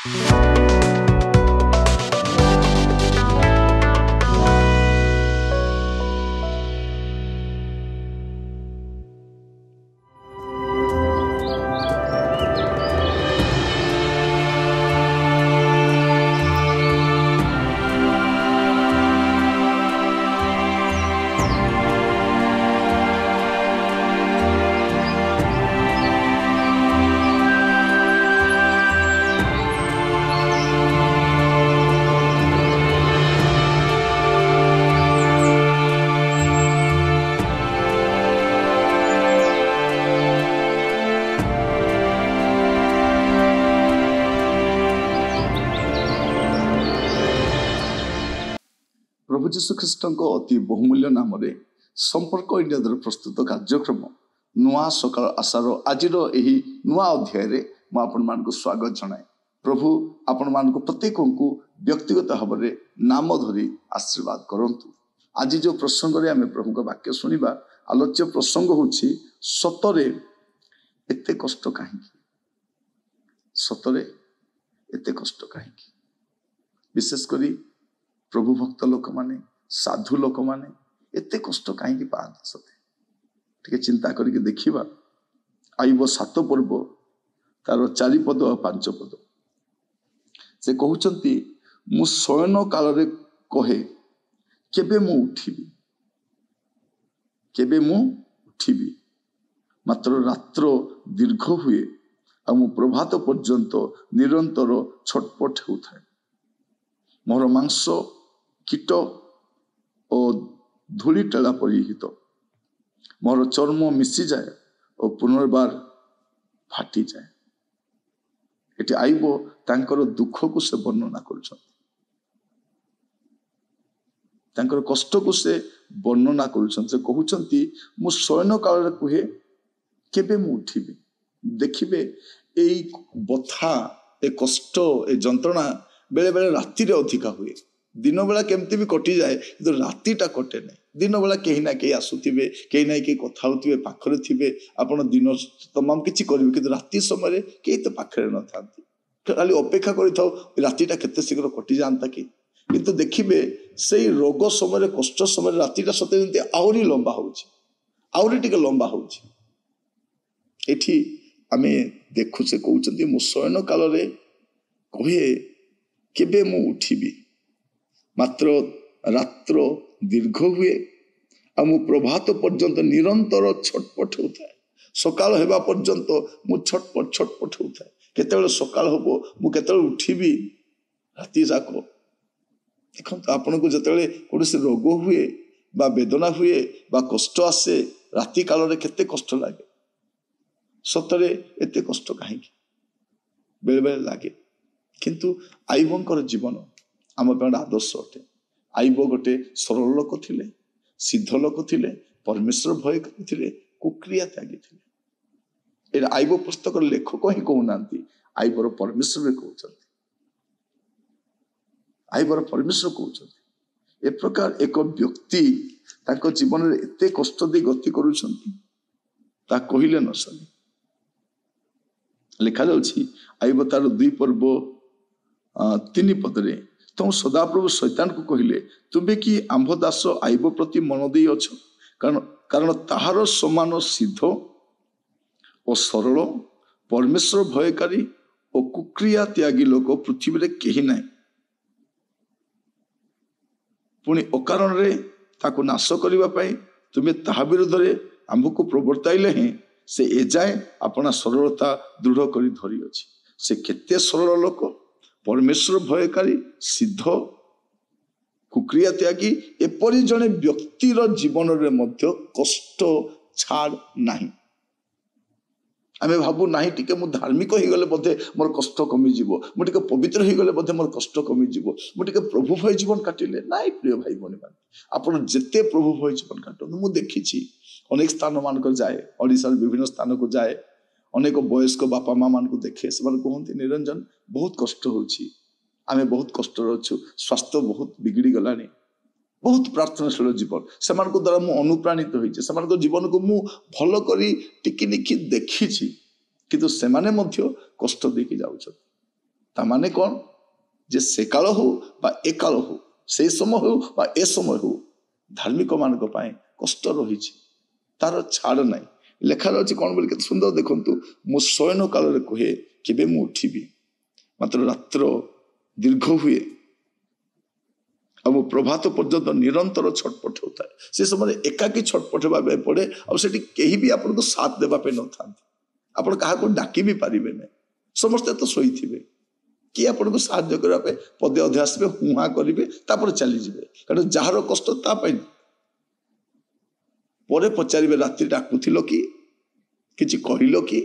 प्रभु जीशु ख्रीस्ट अति बहुमूल्य नाम संपर्क इंडिया द्वारा प्रस्तुत कार्यक्रम नुआ सकाल आशार आज नुआ अध्याय मुझे स्वागत जनाए। प्रभु आपण मान प्रत्येक को व्यक्तिगत भाव में नाम धरी आशीर्वाद करंतु। आज जो प्रसंग रे आमे प्रभु का वाक्य सुनिबा आलोच्य प्रसंग होछि सतरे एते कष्ट काहे, सतरे एते कष्ट काहे। विशेष करी प्रभु भक्त लोक माने साधु लोक माने एते कष्ट कहीं पाते सते टे चिंता करके देखिबा। आईब 7 पर्व तार 4 पद और 5 पद से कहउचंती मु शयन काल रे कहे केबे मु उठिबी, केबे मु उठिबी, मात्र रात्र दीर्घ हुए आ मु प्रभात पर्यंत निरंतर छटपट होउथाय। मोर मांस कीट और धूली टेला परिहित, मोर चर्म मिसी जाए और पुनर्बार फाटी जाए। एटी आईब तांकर दुख को से वर्णना करुछन, तांकर कष्ट को से वर्णना करुछन। से कहउछंती मु शयन काल रे कहे केबे मु उठिबी। देखिबे एई बथा ए कष्ट ए जंत्रणा बेले बेले राति रे अधिका हुए। दिन बेला केमती भी कटि जाए तो रातिटा कटे नहीं। दिन बेला कहीं ना कहीं आसुथिबे, कहीं ना कहीं कथा होथिबे, पाखरे थिबे, आपण दिन तमाम किछि करिवे, किंतु राति समय कहीं तो पाखरे न थांती। खाली अपेक्षा करिथाउ रातिटा केते शीघ्र कटि जानता कि। किंतु देखिबे सेई रोग समय कष्ट समय रातिटा सते जंती आउरी लंबा होउछि, आउरी टिके लंबा होउछि। एठी आमे देखु से कहउचंती मु शयन काल रे कहे केबे मु उठिबी, मात्र रात्र दीर्घ हुए आ मु प्रभात पर्यंत निरंतर छटपट होता है। सकाल हेबा पर्यंत मु छटपट छटपट होता है। केतेबेले सकाल होबो मु केतेबेले उठिबी राति जाक। देखंतु आपन को जतेबेले कोनोसी रोग हुए बा वेदना हुए बा कष्ट आसे राति काल रे केते कष्ट लागे। सतरे एते कष्ट काहे बेले बेले लागे। किंतु आईबंकर जीवन आम आदर्श अटे। आईब गोटे सरल लोक थिले, सिद्ध लोक थिले, परमेश्वर भय करथिले, कुक्रिया त्यागी थिले। ए आईब पुस्तक लेखक ही कहउनांती, आईबर परमेश्वर कहउचंती, आईबर परमेश्वर कहउचंती। ए प्रकार एक व्यक्ति ताको जीवन रे एते कष्ट दे गति करूछंती ता कहिले न सके। लिखा जाउछि आईब तार 2 पर्व 3 पदरे तुम सदाप्रभु शैतान को कहले तुम्हें कि आंभ दास आईब प्रति मन दे अछ, कारण ताहार समान सिद्ध और सरल परमेश्वर भयकारी और कुक्रिया त्यागी लोक पृथ्वी रे केही नाही। पुणी अकारण रे ताको नाश करिबा पई तुम्हें ताहा विरोध रे आंभ को प्रवर्ताइले हैं से एजाए अपना सरलता दृढ़ करी धरी अछि। से केते सरल लोक, परमेश्वर भयकारी, सिद्ध, कुक्रिया त्यागी, एपरी जने व्यक्तिर जीवन रे मध्य कष्ट छाड़ नाही। आमे भाबु नाही टिके मु धार्मिक हो गले बोधे मोर कष्ट कमी जीवो, मु टिके पवित्र हो गले बोधे मोर कष्ट कमी जीवो, मु टिके प्रभु भय जीवन काटिले नाही। प्रिय भाई बनी मान आपण जेते प्रभु भय जीवन काटो। मु देखिछि अनेक स्थान मान जाए, ओडिसा विभिन्न स्थान को जाए, अनेक वयस्क बापा माँ मान को देखे, से कहते निरंजन बहुत कष्ट होछि, आमे बहुत कष्ट अच्छु, स्वास्थ्य बहुत बिगड़ी गलानी, बहुत प्रार्थनाशील जीवन से द्वारा मु अनुप्राणित होइछि। से जीवन को मु भल करी टिकी निखी देखिछि, किंतु से माने मध्य कष्ट देकी जाउछथि। तामाने कौन जे से काल हो बा ए काल हो से समय हो बा ए समय हो धार्मिक मान कष्ट रही तार छाड़ ना लेखार अच्छी कौन बोले सुंदर देखु मु शयन काल कहे केबे मु उठिबी मात्र रात्र दीर्घ हुए और प्रभात पर्यंत निरंतर छटपट होता है से समय एकाकी छटपट होगा पड़े और से कहीं भी आपको साथ देवाई न था आप डाक भी पारे ना समस्ते तो शोई किए आपको साहाଯ୍य करने पदे अधे आसबे हुआ करेंगे चलीजे कारण जार कष्ट तापाई पर पचारे राति डाकुल कि कहल कि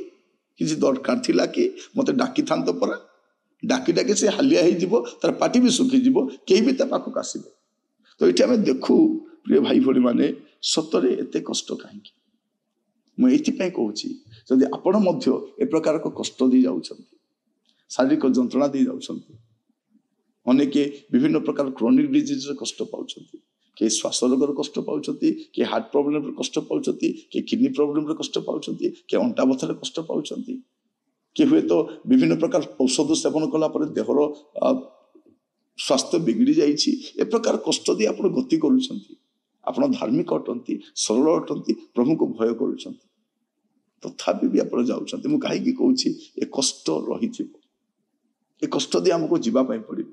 दरकार थिला कि मत डाकी था परा डाकी डाकी से हालिया हो तार पार्टी भी सुखीज कहीं भी पाखक आसबे तो ये आम देखू प्रिय भाई भाई मैंने सतरे एत कष्ट कहीं मुझे कहूँ जदि आपण ए प्रकार को कष्ट दी जाऊँ शारीरिक जंत्रणा दी जाऊँ अनेक विभिन्न प्रकार क्रोनिक डिजीज कष्ट पाँच किए श्वास रोगर कष्ट पाँच किए हार्ट प्रोब्लेम कष्ट पाँच किए किडनी प्रोब्लेम कष्ट पाँच किए अंटा बथर कष्ट पाँच किए हुए तो विभिन्न प्रकार औषध सेवन कलापर देहर स्वास्थ्य बिगड़ी जाए प्रकार कष्ट दी आप गति कर धार्मिक अटंती सरल अटंती प्रभु को भय कर तथापि भी आप जाऊँ मुझे कहीं कौच ए कष्ट रही ए कष्ट दी आमको जीवाई पड़ो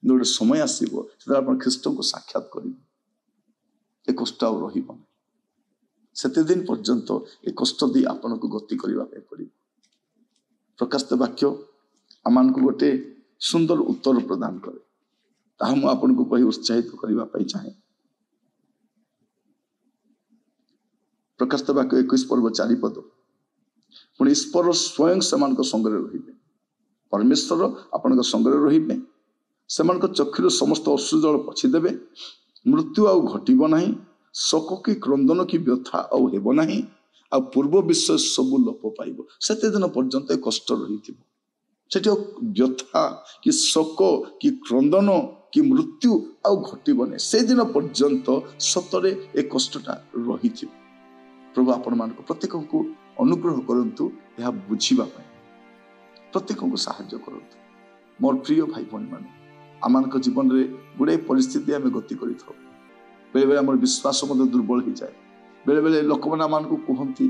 गोटे समय आसो ख्रीस्ट को साक्षात कर ए कष्ट आते दिन पर्यंत ए कष्ट दी आपण को गति करने पड़ो प्रकाशित वाक्य आम को गोटे सुंदर उत्तर प्रदान करे ताहा मु आपन को कही उत्साहित करने चाहे प्रकाशित वाक्य 21 पर्व 4 पद पुणी ईश्वर स्वयं से संगे रे परमेश्वर आपण संगे रे से चक्षुर समस्त अश्रुजल पोछीदेवे मृत्यु आउ घटब ना शोक कि क्रंदन कि व्यथा आउ हेब ना आ पूर्व विषय सब लोप पाइब से दिन पर्यंत कष्ट रही व्यथा कि शोक कि क्रंदन कि मृत्यु आउ घटब से दिन पर्यंत सतरे ए कष्टटा रही प्रभु आपण मान प्रत्येक को अनुग्रह करंतु यह बुझीबा प्रत्येक को साहाय्य करंतु मोर प्रिय भाई भाई माने आम जीवन में गुड़े परिस्थिति आम गति करें बेले बेले आम विश्वास दुर्बल हो जाए बेले बेले लोक मैंने आम को कहती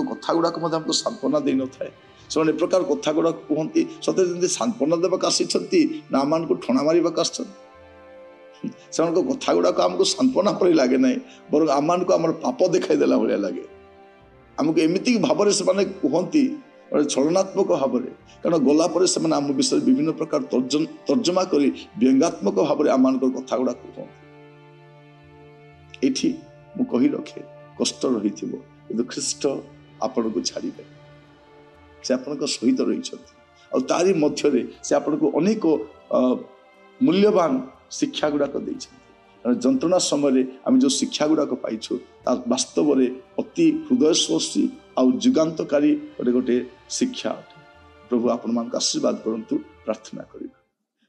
कथा गुड़ाक आमको सांत्वना दे न था से प्रकार कथा गुड़ा कहती सत्य जमी सांत्वना देवाक आसी ना आम को ठणा मारवाक आस कथा गुड़ाक आमको सांत्वना पर लगे ना बर आम को आम पाप देखाई देला भाया लगे आमको एमती भाव से कहती छलनात्मक भाव में कारण गलापर से आम विषय विभिन्न प्रकार तर्जमा कर व्यंगात्मक भाव में आम कथा गुड़ा कहते ये मुझे रखे कष्ट रही कि ख्रीस्ट आपण को छाड़े से आपण सहित रही तारी मध्य से आपण को अनेक मूल्यवान शिक्षा गुड़ाक जंत्रणा समय आम जो शिक्षा गुड़ाक पाइछु वास्तव में अति हृदयस्पर्शी आउ जुगांतकारी गोटे शिक्षा प्रभु आपण मान आशीर्वाद करंतु प्रार्थना करिबा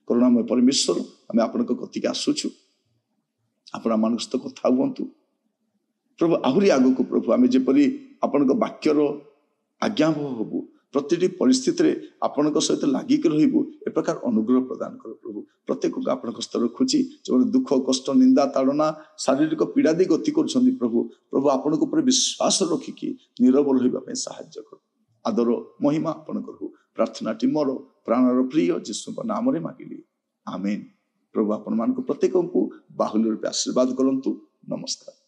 करुणामय परमेश्वर आम आपण कति के आसुछु आपण मान सहित कथा हुअंतु प्रभु आहुरी आग को प्रभु आम जेपरी आपण वाक्यर आज्ञाभव हबु प्रति परिस्थिति रे आपण सहित लागिक रहिबु ए प्रकार अनुग्रह प्रदान कर प्रभु प्रत्येक को आपण स्तर रखुची जो दुख कष्ट निंदा ताड़ना शारीरिक पीड़ा दी गति कर प्रभु प्रभु आपण को विश्वास रखिकी नीरव रहा साहाय्य कर आदर महिमा आपण करू प्रार्थनाटी मोर प्राणर प्रिय जीशु नाम रे मागिली आमेन प्रभु आपण मान प्रत्येक को बाहुल्य रूपे आशीर्वाद करंतु नमस्कार।